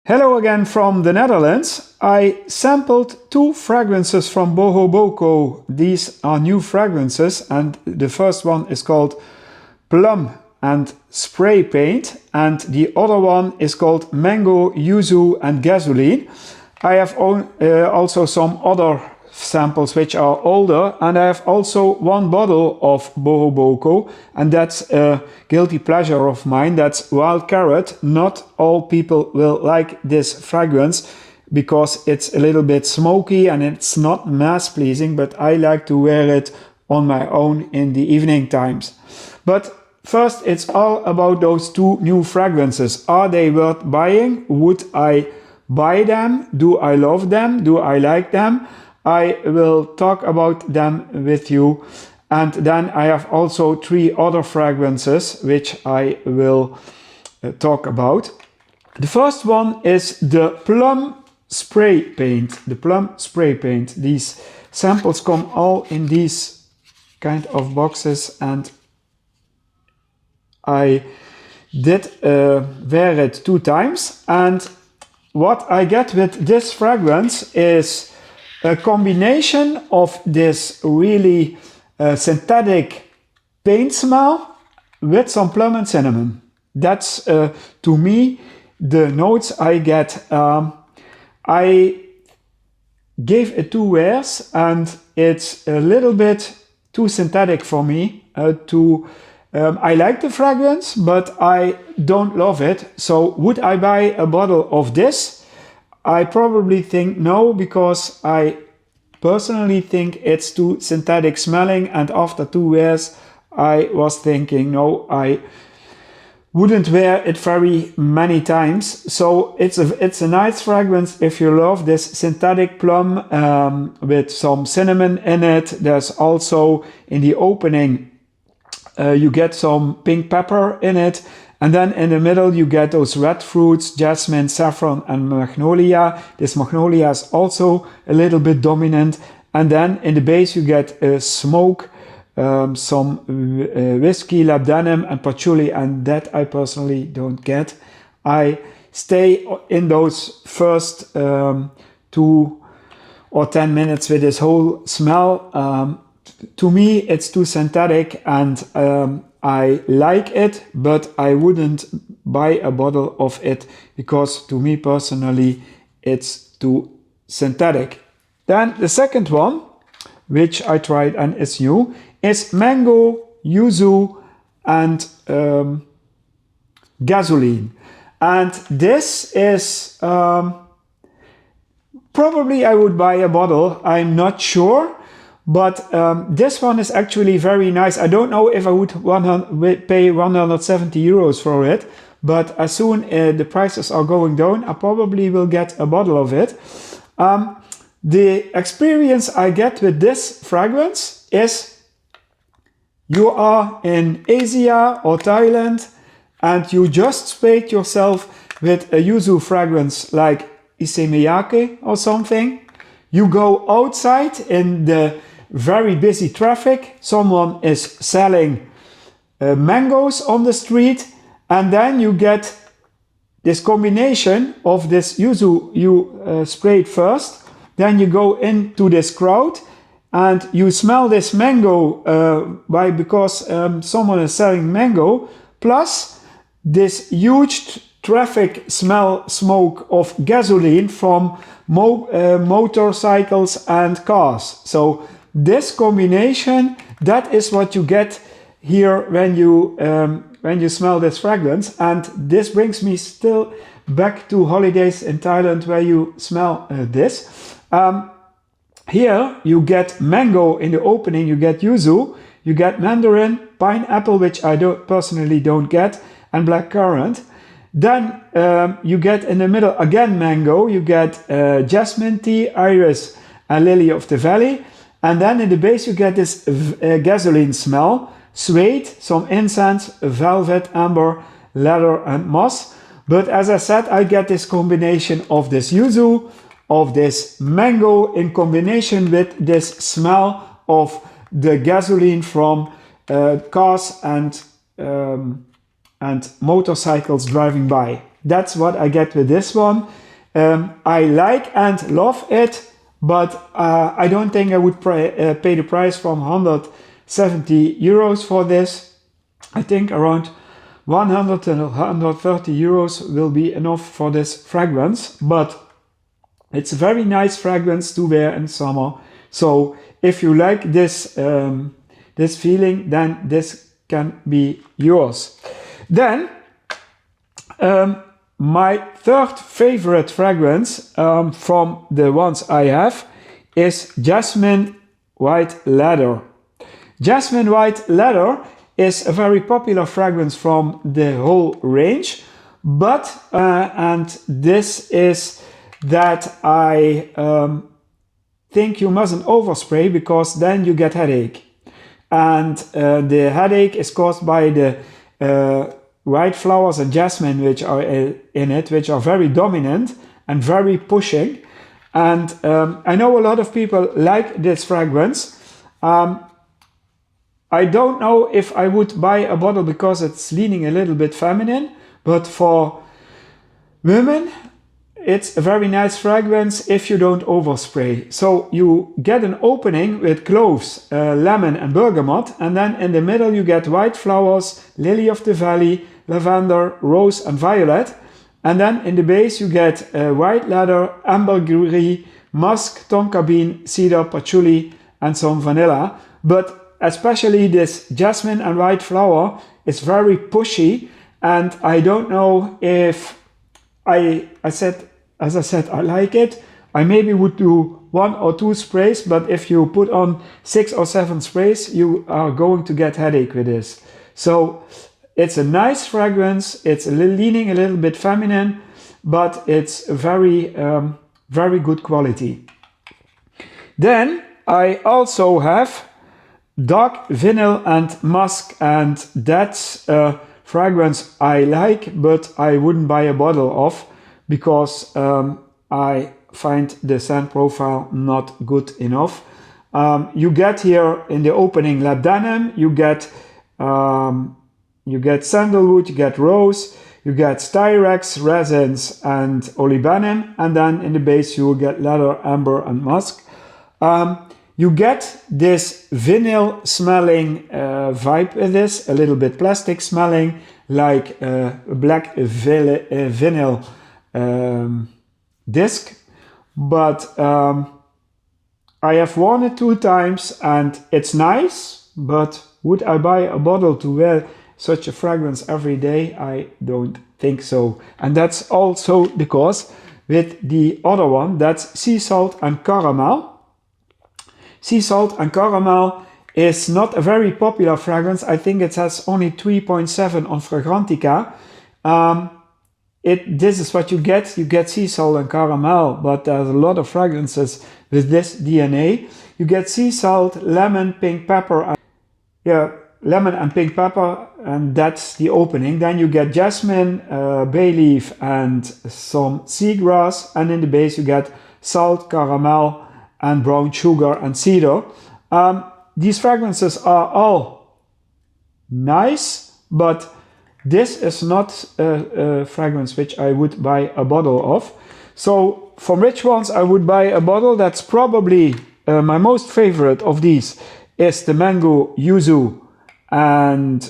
Hello again from the Netherlands. I sampled two fragrances from Bohoboco. These are new fragrances, and the first one is called Plum and Spray Paint, and the other one is called Mango, Yuzu and Gasoline. I have also some other samples which are older, and I have also one bottle of Bohoboco, and that's a guilty pleasure of mine. That's Wild Carrot. Not all people will like this fragrance because it's a little bit smoky and it's not mass pleasing, but I like to wear it on my own in the evening times. But first, it's all about those two new fragrances. Are they worth buying? Would I buy them? Do I love them? Do I like them? I will talk about them with you, and then I have also three other fragrances which I will talk about. The first one is the Plum Spray Paint. The Plum Spray Paint. These samples come all in these kind of boxes, and I did wear it 2 times, and what I get with this fragrance is a combination of this really synthetic paint smell with some plum and cinnamon. That's to me the notes I get. I gave it 2 wears, and it's a little bit too synthetic for me. I like the fragrance, but I don't love it. So would I buy a bottle of this? I probably think no, because I personally think it's too synthetic smelling, and after 2 wears I was thinking no, I wouldn't wear it very many times. So it's a nice fragrance if you love this synthetic plum with some cinnamon in it. There's also in the opening you get some pink pepper in it. And then in the middle you get those red fruits, jasmine, saffron and magnolia. This magnolia is also a little bit dominant. And then in the base you get smoke, some whiskey, labdanum and patchouli, and that I personally don't get. I stay in those first 2 or 10 minutes with this whole smell. To me it's too synthetic, and I like it, but I wouldn't buy a bottle of it because to me personally it's too synthetic. Then the second one, which I tried and is new, is Mango, Yuzu and Gasoline. And this is probably I would buy a bottle, I'm not sure. But this one is actually very nice. I don't know if I would pay 170 euros for it, but as soon the prices are going down, I probably will get a bottle of it. The experience I get with this fragrance is you are in Asia or Thailand and you just sprayed yourself with a yuzu fragrance like Issey Miyake or something. You go outside in the very busy traffic, someone is selling mangoes on the street, and then you get this combination of this yuzu you sprayed first, then you go into this crowd and you smell this mango because someone is selling mango, plus this huge traffic smoke of gasoline from motorcycles and cars. So this combination, that is what you get here when you smell this fragrance, and this brings me still back to holidays in Thailand where you smell this. Here you get mango in the opening, you get yuzu, you get mandarin, pineapple, which I personally don't get, and blackcurrant. Then you get in the middle again mango, you get jasmine tea, iris and lily of the valley. And then in the base you get this gasoline smell, suede, some incense, velvet, amber, leather and moss. But as I said, I get this combination of this yuzu, of this mango in combination with this smell of the gasoline from cars and motorcycles driving by. That's what I get with this one. I like and love it, but I don't think I would pay the price from 170 euros for this. I think around 100 to 130 euros will be enough for this fragrance, but it's a very nice fragrance to wear in summer. So if you like this, this feeling, then this can be yours. Then my third favorite fragrance from the ones I have is Jasmine White Leather. Jasmine White Leather is a very popular fragrance from the whole range, but and this is that I think you mustn't overspray, because then you get headache, and the headache is caused by the white flowers and jasmine which are in it, which are very dominant and very pushing. And I know a lot of people like this fragrance. I don't know if I would buy a bottle because it's leaning a little bit feminine, but for women it's a very nice fragrance if you don't overspray. So you get an opening with cloves, lemon and bergamot, and then in the middle you get white flowers, lily of the valley, lavender, rose and violet. And then in the base you get white leather, ambergris, musk, tonka bean, cedar, patchouli and some vanilla. But especially this jasmine and white flower is very pushy, and I don't know if as I said, I like it. I maybe would do 1 or 2 sprays, but if you put on 6 or 7 sprays, you are going to get headache with this. So it's a nice fragrance. It's leaning a little bit feminine, but it's very, very good quality. Then I also have dark vinyl and musk, and that's a fragrance I like, but I wouldn't buy a bottle of, because I find the scent profile not good enough. You get here in the opening labdanum, you get sandalwood, you get rose, you get styrax, resins and olibanum, and then in the base you will get leather, amber and musk. You get this vinyl smelling vibe with this, a little bit plastic smelling, like black vinyl disc, but I have worn it 2 times and it's nice, but would I buy a bottle to wear such a fragrance every day? I don't think so. And that's also the case with the other one, that's sea salt and caramel. Sea salt and caramel is not a very popular fragrance. I think it has only 3.7 on Fragrantica. This is what you get. You get sea salt and caramel, but there's a lot of fragrances with this DNA. You get sea salt, lemon, pink pepper, lemon and pink pepper, and that's the opening. Then you get jasmine, bay leaf, and some seagrass, and in the base you get salt, caramel, and brown sugar and cedar. These fragrances are all nice, but this is not a fragrance which I would buy a bottle of. So from which ones I would buy a bottle, that's probably my most favorite of these is the Mango Yuzu and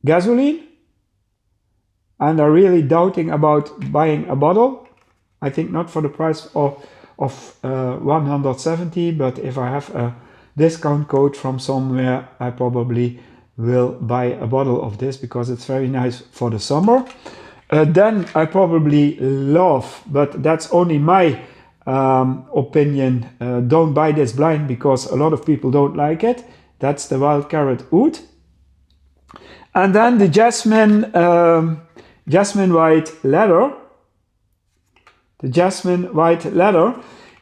Gasoline. And I'm really doubting about buying a bottle. I think not for the price of 170, but if I have a discount code from somewhere, I probably will buy a bottle of this because it's very nice for the summer. Then I probably love, but that's only my opinion, don't buy this blind because a lot of people don't like it. That's the Wild Carrot Oud. And then the Jasmine White Leather. The Jasmine White Leather.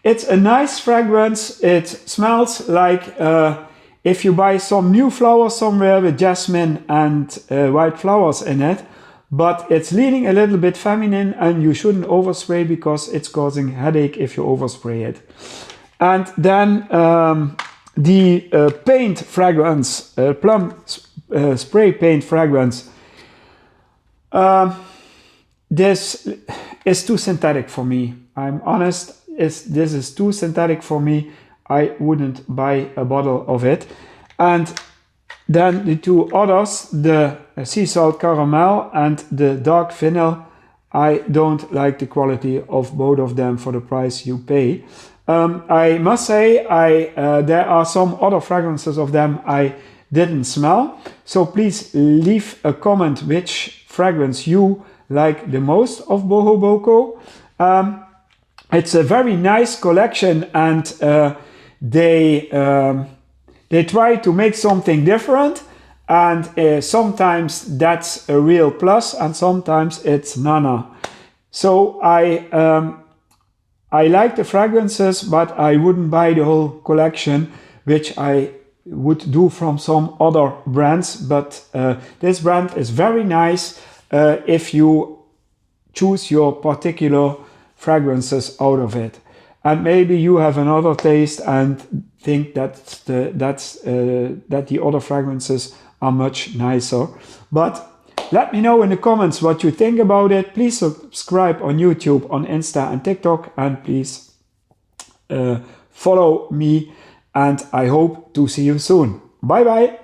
It's a nice fragrance. It smells like if you buy some new flowers somewhere with jasmine and white flowers in it, but it's leaning a little bit feminine and you shouldn't overspray because it's causing headache if you overspray it. And then the paint fragrance, plum spray paint fragrance, This is too synthetic for me. I'm honest, this is too synthetic for me. I wouldn't buy a bottle of it. And then the two others, the sea salt caramel and the dark vinyl, I don't like the quality of both of them for the price you pay. I must say, there are some other fragrances of them I didn't smell. So please leave a comment which fragrance you like the most of Bohoboco. It's a very nice collection, and they try to make something different, and sometimes that's a real plus and sometimes it's nana. So I like the fragrances, but I wouldn't buy the whole collection, which I would do from some other brands. But this brand is very nice if you choose your particular fragrances out of it. And maybe you have another taste and think that the other fragrances are much nicer. But let me know in the comments what you think about it. Please subscribe on YouTube, on Insta and TikTok, and please follow me, and I hope to see you soon. Bye bye.